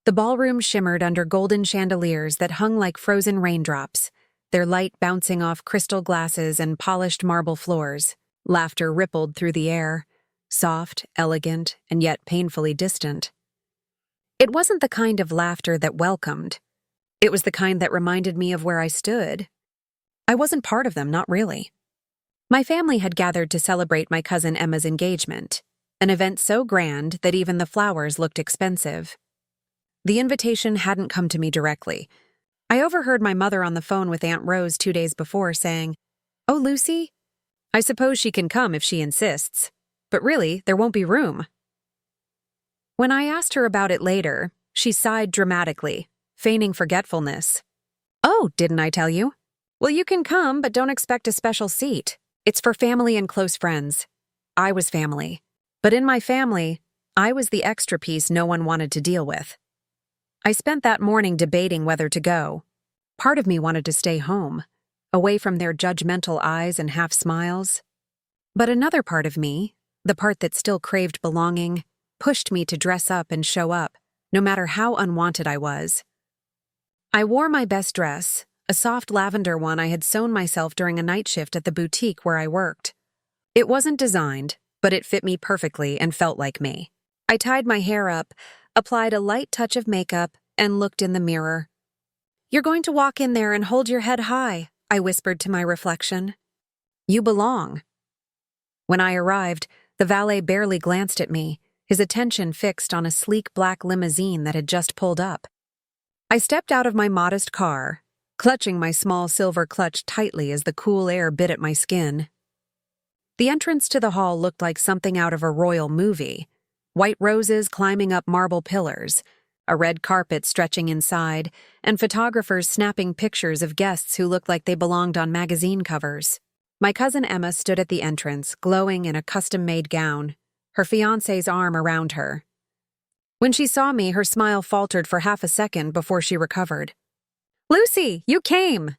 The ballroom shimmered under golden chandeliers that hung like frozen raindrops, their light bouncing off crystal glasses and polished marble floors. Laughter rippled through the air, soft, elegant, and yet painfully distant. It wasn't the kind of laughter that welcomed. It was the kind that reminded me of where I stood. I wasn't part of them, not really. My family had gathered to celebrate my cousin Emma's engagement, an event so grand that even the flowers looked expensive. The invitation hadn't come to me directly. I overheard my mother on the phone with Aunt Rose 2 days before saying, "Oh, Lucy, I suppose she can come if she insists, but really, there won't be room." When I asked her about it later, she sighed dramatically, feigning forgetfulness. "Oh, didn't I tell you? Well, you can come, but don't expect a special seat. It's for family and close friends." I was family. But in my family, I was the extra piece no one wanted to deal with. I spent that morning debating whether to go. Part of me wanted to stay home, away from their judgmental eyes and half smiles. But another part of me, the part that still craved belonging, pushed me to dress up and show up, no matter how unwanted I was. I wore my best dress, a soft lavender one I had sewn myself during a night shift at the boutique where I worked. It wasn't designed, but it fit me perfectly and felt like me. I tied my hair up, applied a light touch of makeup, and looked in the mirror. "You're going to walk in there and hold your head high," I whispered to my reflection. "You belong." When I arrived, the valet barely glanced at me, his attention fixed on a sleek black limousine that had just pulled up. I stepped out of my modest car, clutching my small silver clutch tightly as the cool air bit at my skin. The entrance to the hall looked like something out of a royal movie. White roses climbing up marble pillars, a red carpet stretching inside, and photographers snapping pictures of guests who looked like they belonged on magazine covers. My cousin Emma stood at the entrance, glowing in a custom-made gown, her fiancé's arm around her. When she saw me, her smile faltered for half a second before she recovered. "Lucy, you came!"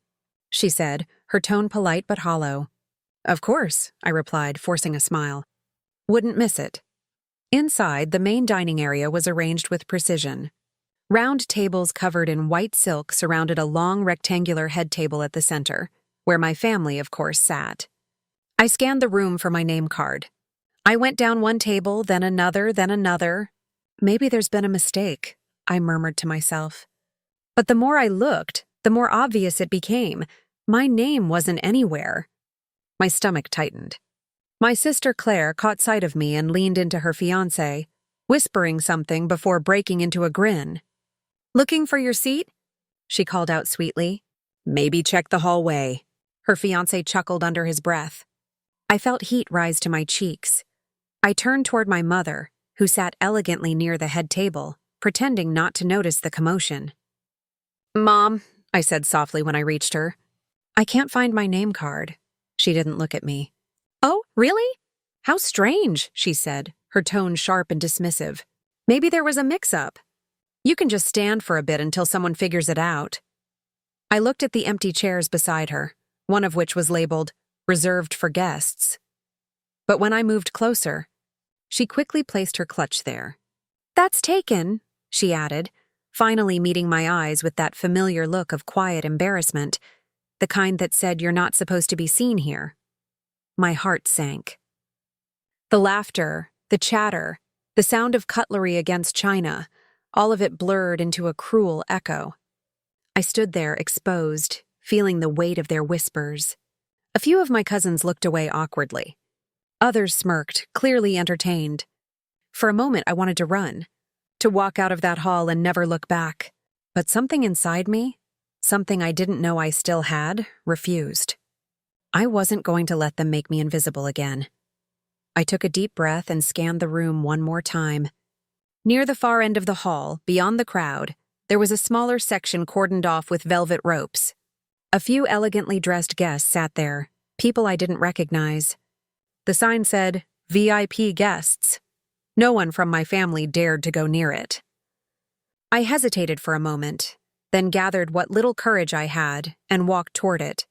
she said, her tone polite but hollow. "Of course," I replied, forcing a smile. "Wouldn't miss it." Inside, the main dining area was arranged with precision. Round tables covered in white silk surrounded a long rectangular head table at the center, where my family, of course, sat. I scanned the room for my name card. I went down one table, then another, then another. Maybe there's been a mistake, I murmured to myself. But the more I looked, the more obvious it became. My name wasn't anywhere. My stomach tightened. My sister Claire caught sight of me and leaned into her fiancé, whispering something before breaking into a grin. "Looking for your seat?" she called out sweetly. "Maybe check the hallway," her fiancé chuckled under his breath. I felt heat rise to my cheeks. I turned toward my mother, who sat elegantly near the head table, pretending not to notice the commotion. "Mom," I said softly when I reached her, "I can't find my name card." She didn't look at me. "Oh, really? How strange," she said, her tone sharp and dismissive. "Maybe there was a mix-up. You can just stand for a bit until someone figures it out." I looked at the empty chairs beside her, one of which was labeled, "Reserved for guests." But when I moved closer, she quickly placed her clutch there. "That's taken," she added, finally meeting my eyes with that familiar look of quiet embarrassment, the kind that said you're not supposed to be seen here. My heart sank. The laughter, the chatter, the sound of cutlery against china, all of it blurred into a cruel echo. I stood there exposed, feeling the weight of their whispers. A few of my cousins looked away awkwardly. Others smirked, clearly entertained. For a moment I wanted to run, to walk out of that hall and never look back. But something inside me, something I didn't know I still had, refused. I wasn't going to let them make me invisible again. I took a deep breath and scanned the room one more time. Near the far end of the hall, beyond the crowd, there was a smaller section cordoned off with velvet ropes. A few elegantly dressed guests sat there, people I didn't recognize. The sign said, "VIP guests." No one from my family dared to go near it. I hesitated for a moment, then gathered what little courage I had and walked toward it.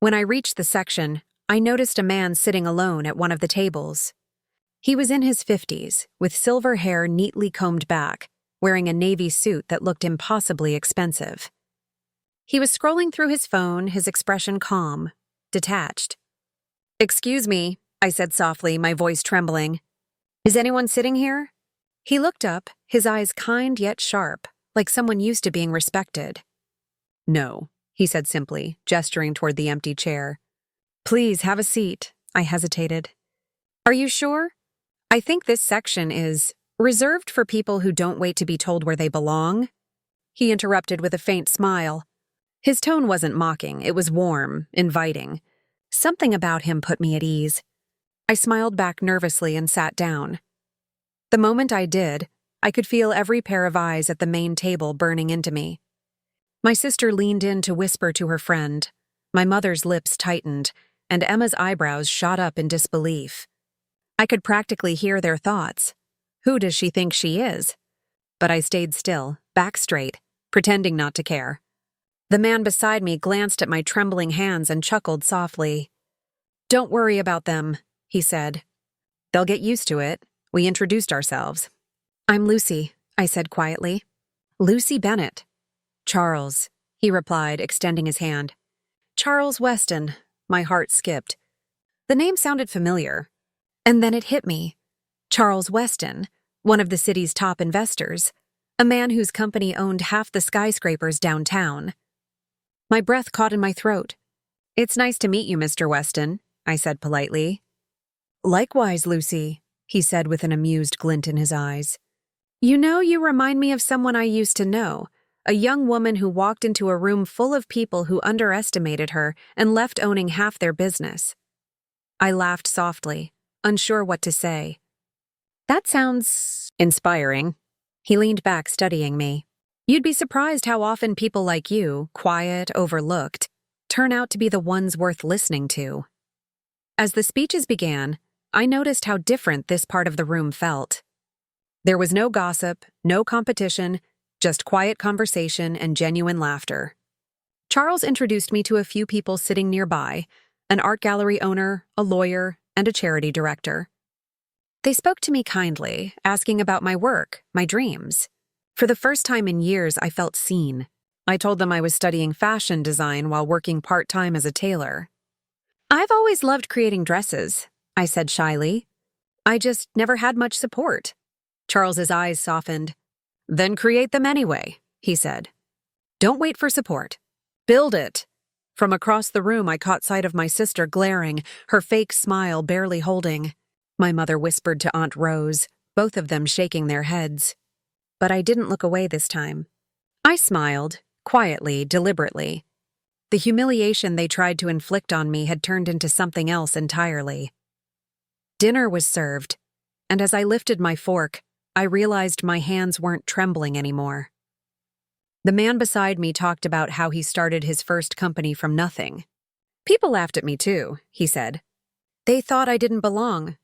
When I reached the section, I noticed a man sitting alone at one of the tables. He was in his 50s, with silver hair neatly combed back, wearing a navy suit that looked impossibly expensive. He was scrolling through his phone, his expression calm, detached. "Excuse me," I said softly, my voice trembling. "Is anyone sitting here?" He looked up, his eyes kind yet sharp, like someone used to being respected. "No," he said simply, gesturing toward the empty chair. "Please have a seat," I hesitated. "Are you sure? I think this section is reserved for people who don't wait to be told where they belong." He interrupted with a faint smile. His tone wasn't mocking, it was warm, inviting. Something about him put me at ease. I smiled back nervously and sat down. The moment I did, I could feel every pair of eyes at the main table burning into me. My sister leaned in to whisper to her friend. My mother's lips tightened, and Emma's eyebrows shot up in disbelief. I could practically hear their thoughts. Who does she think she is? But I stayed still, back straight, pretending not to care. The man beside me glanced at my trembling hands and chuckled softly. "Don't worry about them," he said. "They'll get used to it. We introduced ourselves." "I'm Lucy," I said quietly. "Lucy Bennett." "Charles," he replied, extending his hand. "Charles Weston." My heart skipped. The name sounded familiar. And then it hit me. Charles Weston, one of the city's top investors, a man whose company owned half the skyscrapers downtown. My breath caught in my throat. "It's nice to meet you, Mr. Weston," I said politely. "Likewise, Lucy," he said with an amused glint in his eyes. "You know, you remind me of someone I used to know, a young woman who walked into a room full of people who underestimated her and left owning half their business." I laughed softly, unsure what to say. "That sounds inspiring." He leaned back, studying me. "You'd be surprised how often people like you, quiet, overlooked, turn out to be the ones worth listening to." As the speeches began, I noticed how different this part of the room felt. There was no gossip, no competition, just quiet conversation and genuine laughter. Charles introduced me to a few people sitting nearby, an art gallery owner, a lawyer, and a charity director. They spoke to me kindly, asking about my work, my dreams. For the first time in years, I felt seen. I told them I was studying fashion design while working part-time as a tailor. "I've always loved creating dresses," I said shyly. "I just never had much support." Charles's eyes softened. "Then create them anyway," he said. "Don't wait for support. Build it." From across the room, I caught sight of my sister glaring, her fake smile barely holding. My mother whispered to Aunt Rose, both of them shaking their heads. But I didn't look away this time. I smiled, quietly, deliberately. The humiliation they tried to inflict on me had turned into something else entirely. Dinner was served, and as I lifted my fork, I realized my hands weren't trembling anymore. The man beside me talked about how he started his first company from nothing. "People laughed at me too," he said. "They thought I didn't belong.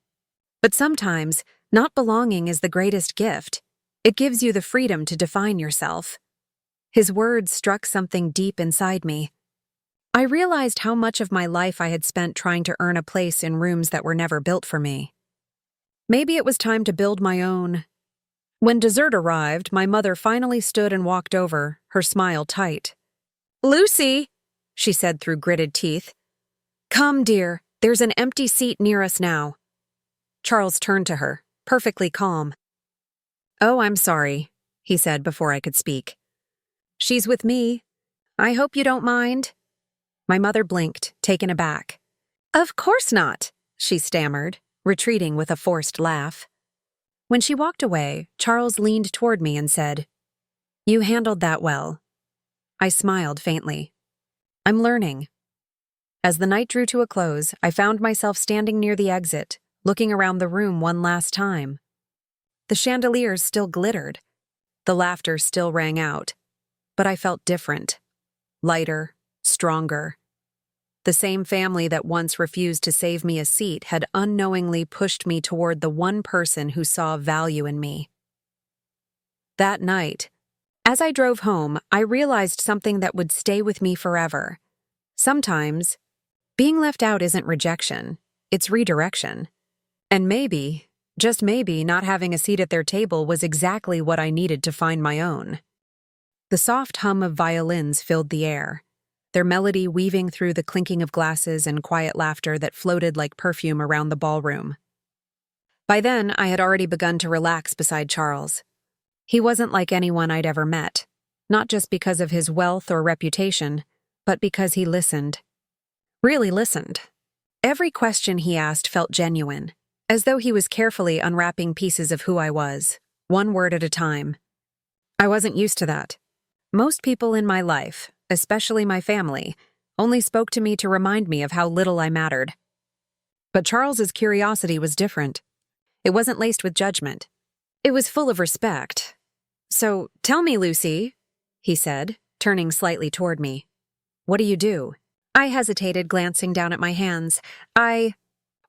But sometimes, not belonging is the greatest gift. It gives you the freedom to define yourself." His words struck something deep inside me. I realized how much of my life I had spent trying to earn a place in rooms that were never built for me. Maybe it was time to build my own. When dessert arrived, my mother finally stood and walked over, her smile tight. "Lucy," she said through gritted teeth. "Come, dear, there's an empty seat near us now." Charles turned to her, perfectly calm. "Oh, I'm sorry," he said before I could speak. "She's with me. I hope you don't mind." My mother blinked, taken aback. "Of course not," she stammered, retreating with a forced laugh. When she walked away, Charles leaned toward me and said, "You handled that well." I smiled faintly. "I'm learning." As the night drew to a close, I found myself standing near the exit, looking around the room one last time. The chandeliers still glittered. The laughter still rang out. But I felt different. Lighter, stronger. The same family that once refused to save me a seat had unknowingly pushed me toward the one person who saw value in me. That night, as I drove home, I realized something that would stay with me forever. Sometimes, being left out isn't rejection, it's redirection. And maybe Just maybe not having a seat at their table was exactly what I needed to find my own. The soft hum of violins filled the air, their melody weaving through the clinking of glasses and quiet laughter that floated like perfume around the ballroom. By then, I had already begun to relax beside Charles. He wasn't like anyone I'd ever met, not just because of his wealth or reputation, but because he listened. Really listened. Every question he asked felt genuine, as though he was carefully unwrapping pieces of who I was, one word at a time. I wasn't used to that. Most people in my life, especially my family, only spoke to me to remind me of how little I mattered. But Charles's curiosity was different. It wasn't laced with judgment. It was full of respect. "So, tell me, Lucy," he said, turning slightly toward me. "What do you do?" I hesitated, glancing down at my hands. "I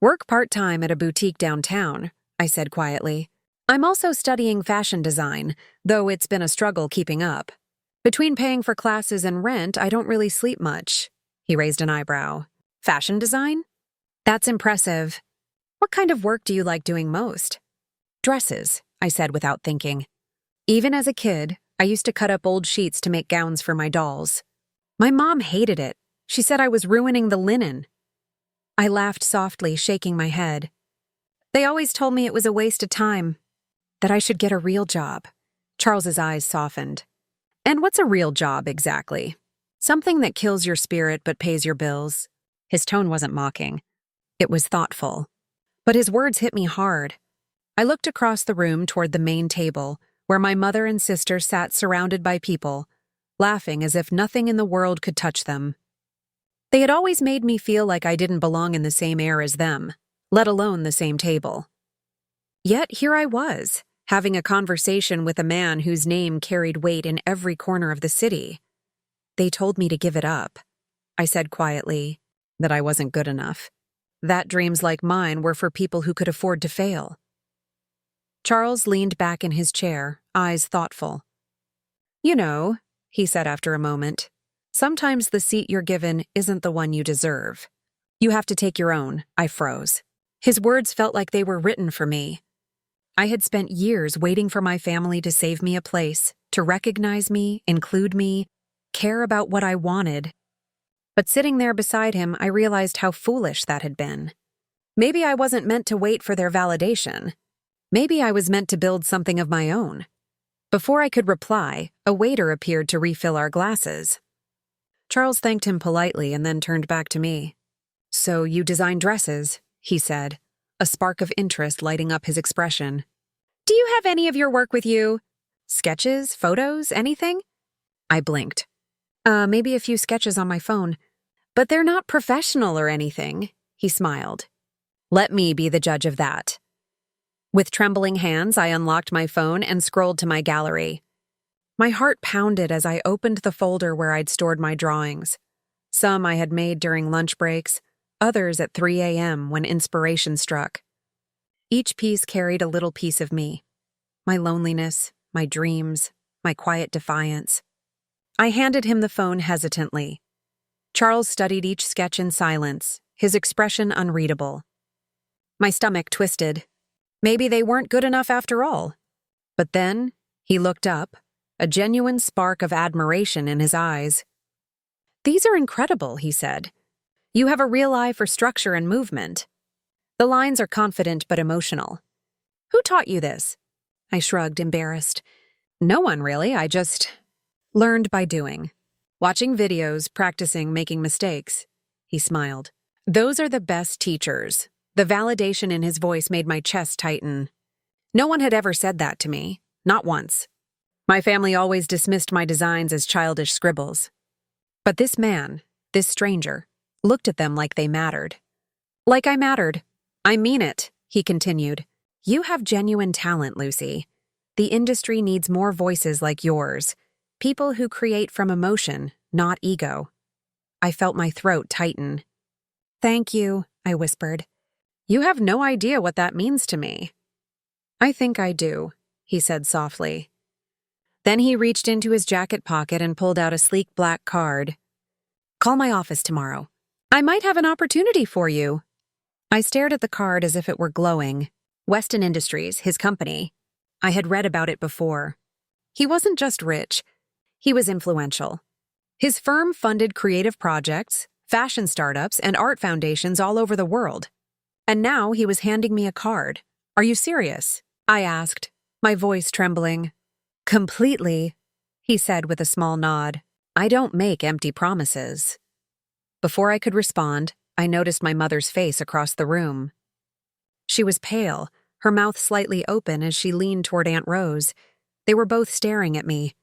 work part-time at a boutique downtown," I said quietly. "I'm also studying fashion design, though it's been a struggle keeping up. Between paying for classes and rent, I don't really sleep much." He raised an eyebrow. "Fashion design? That's impressive. What kind of work do you like doing most?" "Dresses," I said without thinking. Even as a kid, I used to cut up old sheets to make gowns for my dolls. My mom hated it. She said I was ruining the linen. I laughed softly, shaking my head. "They always told me it was a waste of time, that I should get a real job." Charles's eyes softened. "And what's a real job exactly? Something that kills your spirit but pays your bills." His tone wasn't mocking. It was thoughtful. But his words hit me hard. I looked across the room toward the main table, where my mother and sister sat surrounded by people, laughing as if nothing in the world could touch them. They had always made me feel like I didn't belong in the same air as them, let alone the same table. Yet here I was, having a conversation with a man whose name carried weight in every corner of the city. They told me to give it up. I said quietly that I wasn't good enough, that dreams like mine were for people who could afford to fail. Charles leaned back in his chair, eyes thoughtful. "You know," he said after a moment, "sometimes the seat you're given isn't the one you deserve. You have to take your own." I froze. His words felt like they were written for me. I had spent years waiting for my family to save me a place, to recognize me, include me, care about what I wanted. But sitting there beside him, I realized how foolish that had been. Maybe I wasn't meant to wait for their validation. Maybe I was meant to build something of my own. Before I could reply, a waiter appeared to refill our glasses. Charles thanked him politely and then turned back to me. "So you design dresses," he said, a spark of interest lighting up his expression. "Do you have any of your work with you? Sketches, photos, anything?" I blinked. Maybe a few sketches on my phone. But they're not professional or anything," he smiled. "Let me be the judge of that." With trembling hands, I unlocked my phone and scrolled to my gallery. My heart pounded as I opened the folder where I'd stored my drawings. Some I had made during lunch breaks, others at 3 a.m. when inspiration struck. Each piece carried a little piece of me. My loneliness, my dreams, my quiet defiance. I handed him the phone hesitantly. Charles studied each sketch in silence, his expression unreadable. My stomach twisted. Maybe they weren't good enough after all. But then, he looked up, a genuine spark of admiration in his eyes. "These are incredible," he said. "You have a real eye for structure and movement. The lines are confident but emotional. Who taught you this?" I shrugged, embarrassed. "No one, really. I just learned by doing. Watching videos, practicing, making mistakes." He smiled. "Those are the best teachers." The validation in his voice made my chest tighten. No one had ever said that to me, not once. My family always dismissed my designs as childish scribbles. But this man, this stranger, looked at them like they mattered. "Like I mattered. I mean it," he continued. "You have genuine talent, Lucy. The industry needs more voices like yours, people who create from emotion, not ego." I felt my throat tighten. "Thank you," I whispered. "You have no idea what that means to me." "I think I do," he said softly. Then he reached into his jacket pocket and pulled out a sleek black card. "Call my office tomorrow. I might have an opportunity for you." I stared at the card as if it were glowing. Weston Industries, his company. I had read about it before. He wasn't just rich, he was influential. His firm funded creative projects, fashion startups, and art foundations all over the world. And now he was handing me a card. "Are you serious?" I asked, my voice trembling. "Completely," he said with a small nod. "I don't make empty promises." Before I could respond, I noticed my mother's face across the room. She was pale, her mouth slightly open as she leaned toward Aunt Rose. They were both staring at me.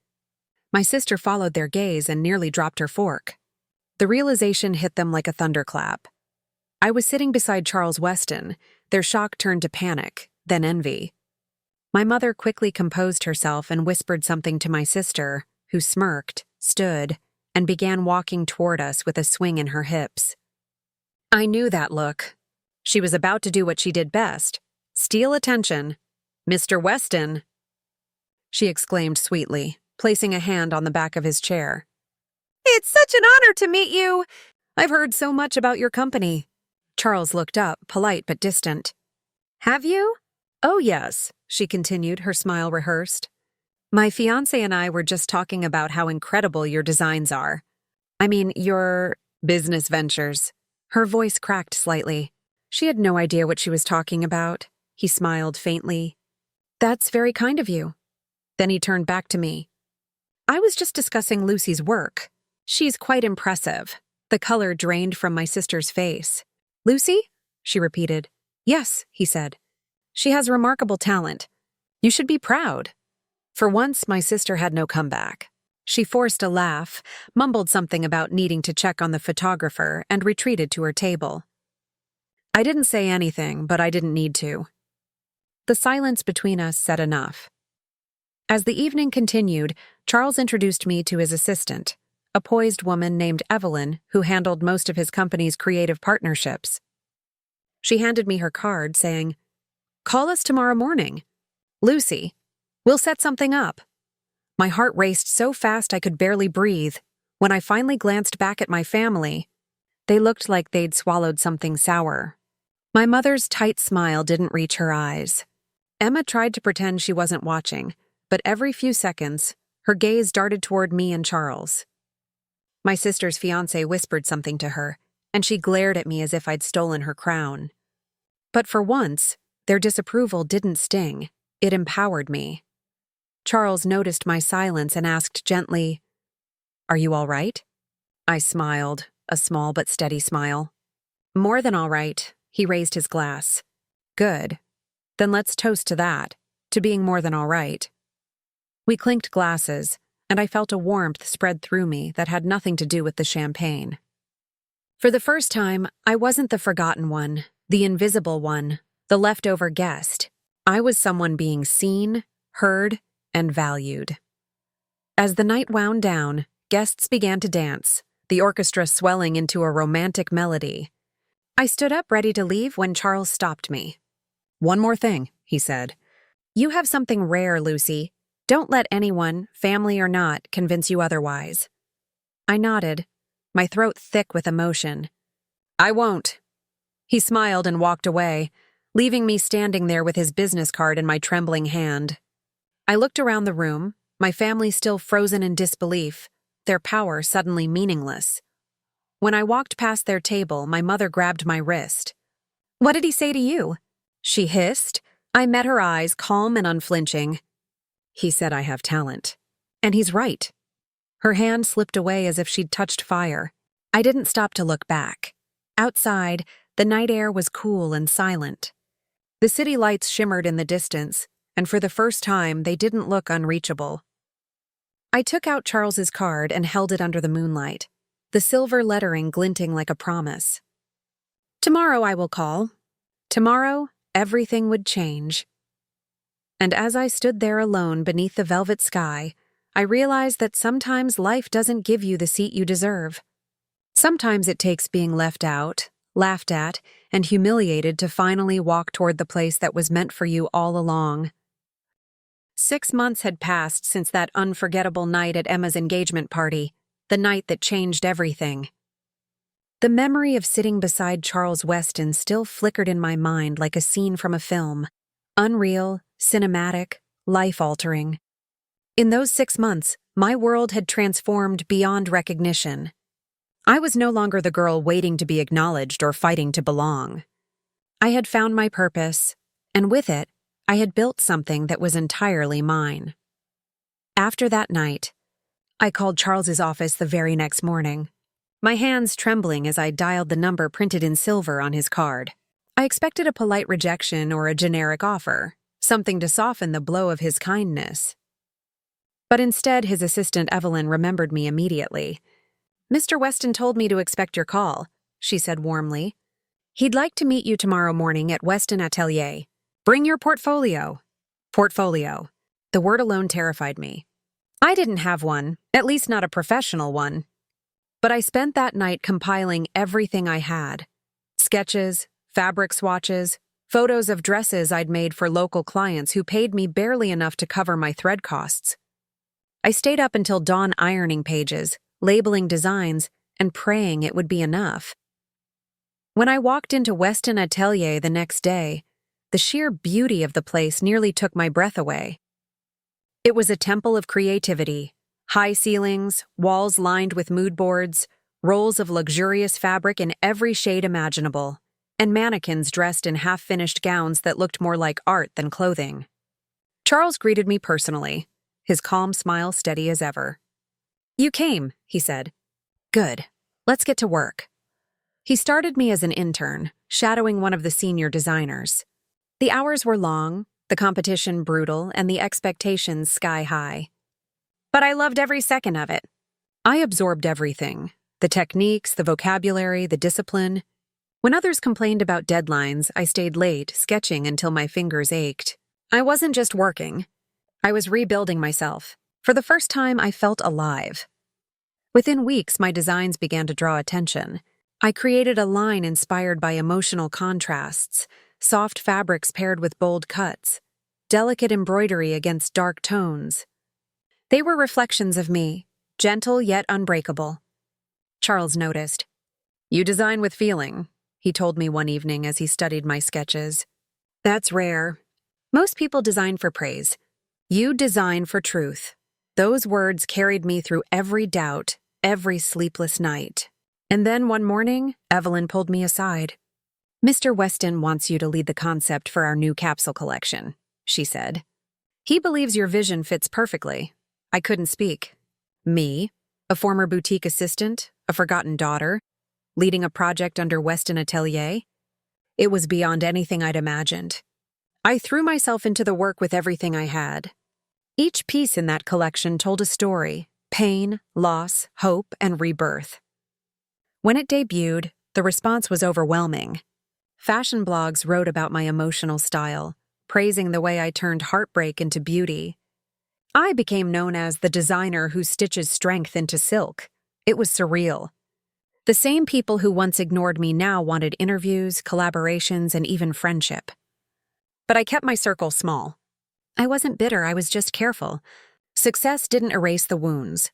My sister followed their gaze and nearly dropped her fork. The realization hit them like a thunderclap. I was sitting beside Charles Weston. Their shock turned to panic, then envy. My mother quickly composed herself and whispered something to my sister, who smirked, stood, and began walking toward us with a swing in her hips. I knew that look. She was about to do what she did best, steal attention. "Mr. Weston," she exclaimed sweetly, placing a hand on the back of his chair. "It's such an honor to meet you. I've heard so much about your company." Charles looked up, polite but distant. "Have you?" "Oh, yes," she continued, her smile rehearsed. "My fiancé and I were just talking about how incredible your designs are. I mean, your business ventures." Her voice cracked slightly. She had no idea what she was talking about. He smiled faintly. "That's very kind of you." Then he turned back to me. "I was just discussing Lucy's work. She's quite impressive." The color drained from my sister's face. "Lucy?" she repeated. "Yes," he said. "She has remarkable talent. You should be proud." For once, my sister had no comeback. She forced a laugh, mumbled something about needing to check on the photographer, and retreated to her table. I didn't say anything, but I didn't need to. The silence between us said enough. As the evening continued, Charles introduced me to his assistant, a poised woman named Evelyn who handled most of his company's creative partnerships. She handed me her card, saying, "Call us tomorrow morning. Lucy, we'll set something up." My heart raced so fast I could barely breathe. When I finally glanced back at my family, they looked like they'd swallowed something sour. My mother's tight smile didn't reach her eyes. Emma tried to pretend she wasn't watching, but every few seconds, her gaze darted toward me and Charles. My sister's fiancé whispered something to her, and she glared at me as if I'd stolen her crown. But for once, their disapproval didn't sting. It empowered me. Charles noticed my silence and asked gently, "Are you all right?" I smiled, a small but steady smile. "More than all right," he raised his glass. "Good. Then let's toast to that, to being more than all right." We clinked glasses, and I felt a warmth spread through me that had nothing to do with the champagne. For the first time, I wasn't the forgotten one, the invisible one, the leftover guest. I was someone being seen, heard, and valued. As the night wound down, guests began to dance, the orchestra swelling into a romantic melody. I stood up ready to leave when Charles stopped me. "One more thing," he said. "You have something rare, Lucy. Don't let anyone, family or not, convince you otherwise." I nodded, my throat thick with emotion. "I won't." He smiled and walked away, leaving me standing there with his business card in my trembling hand. I looked around the room, my family still frozen in disbelief, their power suddenly meaningless. When I walked past their table, my mother grabbed my wrist. "What did he say to you?" she hissed. I met her eyes, calm and unflinching. "He said I have talent. And he's right." Her hand slipped away as if she'd touched fire. I didn't stop to look back. Outside, the night air was cool and silent. The city lights shimmered in the distance, and for the first time, they didn't look unreachable. I took out Charles's card and held it under the moonlight, the silver lettering glinting like a promise. "Tomorrow I will call. Tomorrow, everything would change." And as I stood there alone beneath the velvet sky, I realized that sometimes life doesn't give you the seat you deserve. Sometimes it takes being left out, laughed at, and humiliated to finally walk toward the place that was meant for you all along. 6 months had passed since that unforgettable night at Emma's engagement party, the night that changed everything. The memory of sitting beside Charles Weston still flickered in my mind like a scene from a film. Unreal, cinematic, life-altering. In those 6 months, my world had transformed beyond recognition. I was no longer the girl waiting to be acknowledged or fighting to belong. I had found my purpose, and with it, I had built something that was entirely mine. After that night, I called Charles's office the very next morning, my hands trembling as I dialed the number printed in silver on his card. I expected a polite rejection or a generic offer, something to soften the blow of his kindness. But instead, his assistant Evelyn remembered me immediately. "Mr. Weston told me to expect your call," she said warmly. "He'd like to meet you tomorrow morning at Weston Atelier. Bring your portfolio." Portfolio. The word alone terrified me. I didn't have one, at least not a professional one. But I spent that night compiling everything I had. Sketches, fabric swatches, photos of dresses I'd made for local clients who paid me barely enough to cover my thread costs. I stayed up until dawn ironing pages, labeling designs, and praying it would be enough. When I walked into Weston Atelier the next day, the sheer beauty of the place nearly took my breath away. It was a temple of creativity. High ceilings, walls lined with mood boards, rolls of luxurious fabric in every shade imaginable, and mannequins dressed in half-finished gowns that looked more like art than clothing. Charles greeted me personally, his calm smile steady as ever. "You came," he said. "Good. Let's get to work." He started me as an intern, shadowing one of the senior designers. The hours were long, the competition brutal, and the expectations sky-high. But I loved every second of it. I absorbed everything: the techniques, the vocabulary, the discipline. When others complained about deadlines, I stayed late, sketching until my fingers ached. I wasn't just working. I was rebuilding myself. For the first time, I felt alive. Within weeks, my designs began to draw attention. I created a line inspired by emotional contrasts, soft fabrics paired with bold cuts, delicate embroidery against dark tones. They were reflections of me, gentle yet unbreakable. Charles noticed. "You design with feeling," he told me one evening as he studied my sketches. "That's rare. Most people design for praise. You design for truth." Those words carried me through every doubt, every sleepless night. And then one morning, Evelyn pulled me aside. "Mr. Weston wants you to lead the concept for our new capsule collection," she said. "He believes your vision fits perfectly." I couldn't speak. Me, a former boutique assistant, a forgotten daughter, leading a project under Weston Atelier? It was beyond anything I'd imagined. I threw myself into the work with everything I had. Each piece in that collection told a story: pain, loss, hope, and rebirth. When it debuted, the response was overwhelming. Fashion blogs wrote about my emotional style, praising the way I turned heartbreak into beauty. I became known as the designer who stitches strength into silk. It was surreal. The same people who once ignored me now wanted interviews, collaborations, and even friendship. But I kept my circle small. I wasn't bitter, I was just careful. Success didn't erase the wounds.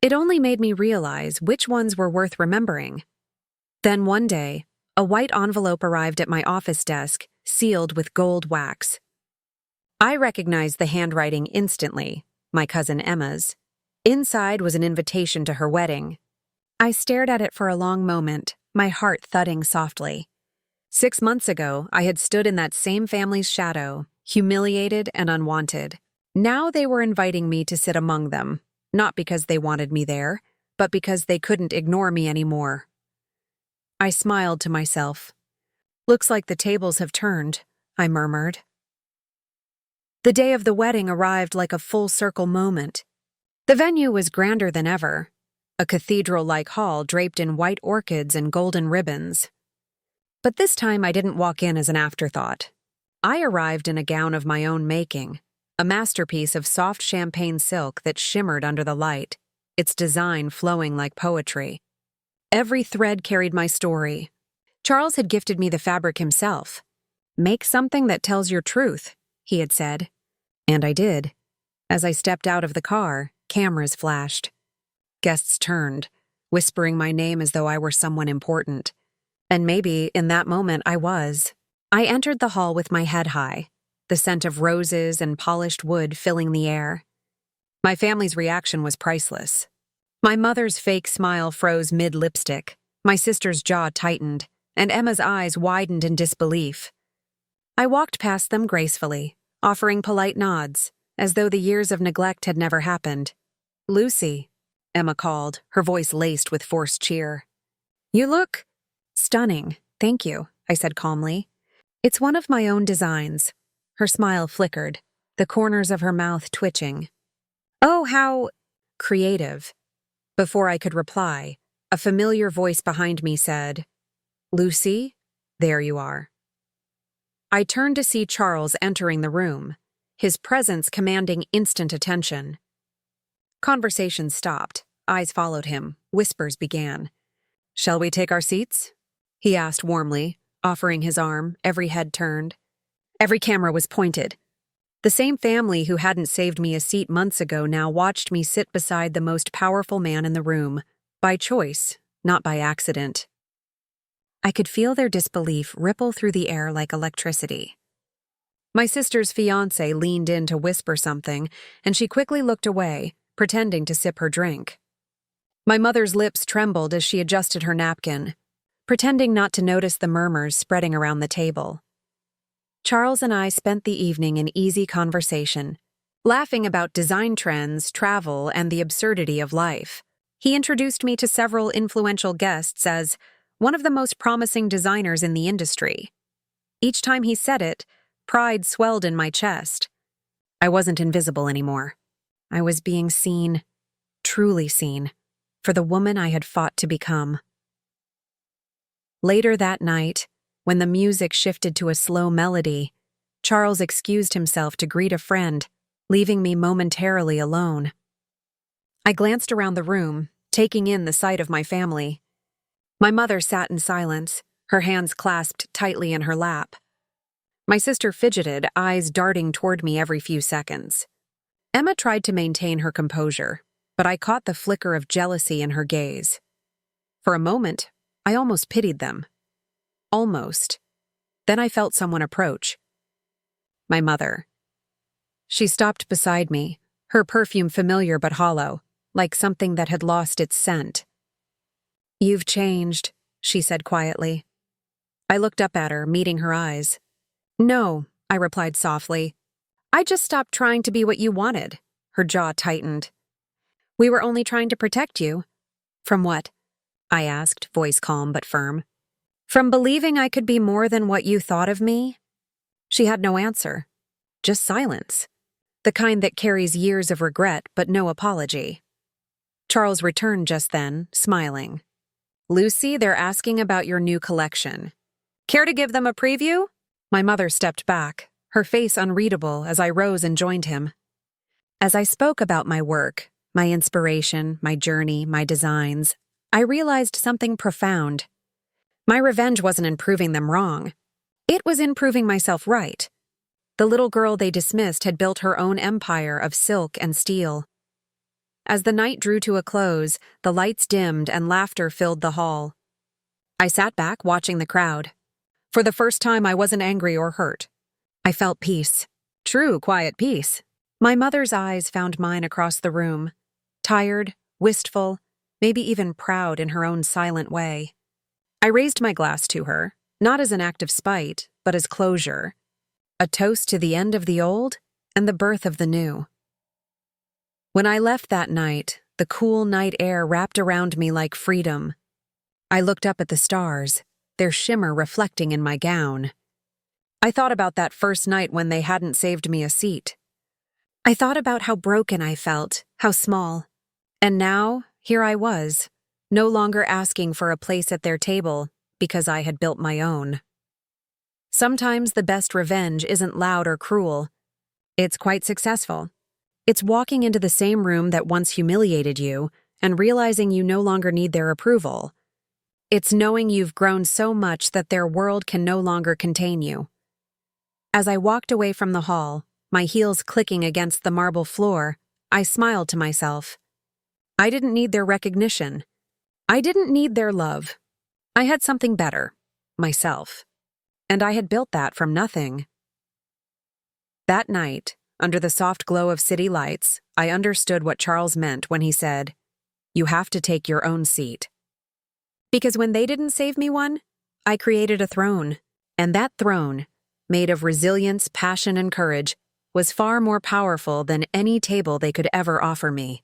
It only made me realize which ones were worth remembering. Then one day, a white envelope arrived at my office desk, sealed with gold wax. I recognized the handwriting instantly, my cousin Emma's. Inside was an invitation to her wedding. I stared at it for a long moment, my heart thudding softly. 6 months ago, I had stood in that same family's shadow, humiliated and unwanted. Now they were inviting me to sit among them, not because they wanted me there, but because they couldn't ignore me anymore. I smiled to myself. "Looks like the tables have turned," I murmured. The day of the wedding arrived like a full-circle moment. The venue was grander than ever, a cathedral-like hall draped in white orchids and golden ribbons. But this time I didn't walk in as an afterthought. I arrived in a gown of my own making, a masterpiece of soft champagne silk that shimmered under the light, its design flowing like poetry. Every thread carried my story. Charles had gifted me the fabric himself. "Make something that tells your truth," he had said. And I did. As I stepped out of the car, cameras flashed. Guests turned, whispering my name as though I were someone important. And maybe, in that moment, I was. I entered the hall with my head high. the scent of roses and polished wood filling the air. My family's reaction was priceless. My mother's fake smile froze mid-lipstick, my sister's jaw tightened, and Emma's eyes widened in disbelief. I walked past them gracefully, offering polite nods, as though the years of neglect had never happened. "Lucy," Emma called, her voice laced with forced cheer. "You look stunning, thank you," I said calmly. "It's one of my own designs." Her smile flickered, the corners of her mouth twitching. "Oh, how creative." Before I could reply, a familiar voice behind me said, "Lucy, there you are." I turned to see Charles entering the room, his presence commanding instant attention. Conversation stopped, eyes followed him, whispers began. "Shall we take our seats?" he asked warmly, offering his arm, every head turned. Every camera was pointed. The same family who hadn't saved me a seat months ago now watched me sit beside the most powerful man in the room, by choice, not by accident. I could feel their disbelief ripple through the air like electricity. My sister's fiancé leaned in to whisper something, and she quickly looked away, pretending to sip her drink. My mother's lips trembled as she adjusted her napkin, pretending not to notice the murmurs spreading around the table. Charles and I spent the evening in easy conversation, laughing about design trends, travel, and the absurdity of life. He introduced me to several influential guests as one of the most promising designers in the industry. Each time he said it, pride swelled in my chest. I wasn't invisible anymore. I was being seen, truly seen, for the woman I had fought to become. Later that night, when the music shifted to a slow melody, Charles excused himself to greet a friend, leaving me momentarily alone. I glanced around the room, taking in the sight of my family. My mother sat in silence, her hands clasped tightly in her lap. My sister fidgeted, eyes darting toward me every few seconds. Emma tried to maintain her composure, but I caught the flicker of jealousy in her gaze. For a moment, I almost pitied them. Almost. Then I felt someone approach. My mother. She stopped beside me, her perfume familiar but hollow, like something that had lost its scent. "You've changed," she said quietly. I looked up at her, meeting her eyes. "No," I replied softly. "I just stopped trying to be what you wanted." Her jaw tightened. "We were only trying to protect you." "From what?" I asked, voice calm but firm. "From believing I could be more than what you thought of me?" She had no answer. Just silence. The kind that carries years of regret but no apology. Charles returned just then, smiling. "Lucy, they're asking about your new collection. Care to give them a preview?" My mother stepped back, her face unreadable as I rose and joined him. As I spoke about my work, my inspiration, my journey, my designs, I realized something profound. My revenge wasn't in proving them wrong. It was in proving myself right. The little girl they dismissed had built her own empire of silk and steel. As the night drew to a close, the lights dimmed and laughter filled the hall. I sat back watching the crowd. For the first time, I wasn't angry or hurt. I felt peace. True, quiet peace. My mother's eyes found mine across the room. Tired, wistful, maybe even proud in her own silent way. I raised my glass to her, not as an act of spite, but as closure. A toast to the end of the old and the birth of the new. When I left that night, the cool night air wrapped around me like freedom. I looked up at the stars, their shimmer reflecting in my gown. I thought about that first night when they hadn't saved me a seat. I thought about how broken I felt, how small. And now, here I was, no longer asking for a place at their table because I had built my own. Sometimes the best revenge isn't loud or cruel. It's quite successful. It's walking into the same room that once humiliated you and realizing you no longer need their approval. It's knowing you've grown so much that their world can no longer contain you. As I walked away from the hall, my heels clicking against the marble floor, I smiled to myself. I didn't need their recognition. I didn't need their love. I had something better, myself. And I had built that from nothing. That night, under the soft glow of city lights, I understood what Charles meant when he said, "You have to take your own seat." Because when they didn't save me one, I created a throne. And that throne, made of resilience, passion, and courage, was far more powerful than any table they could ever offer me.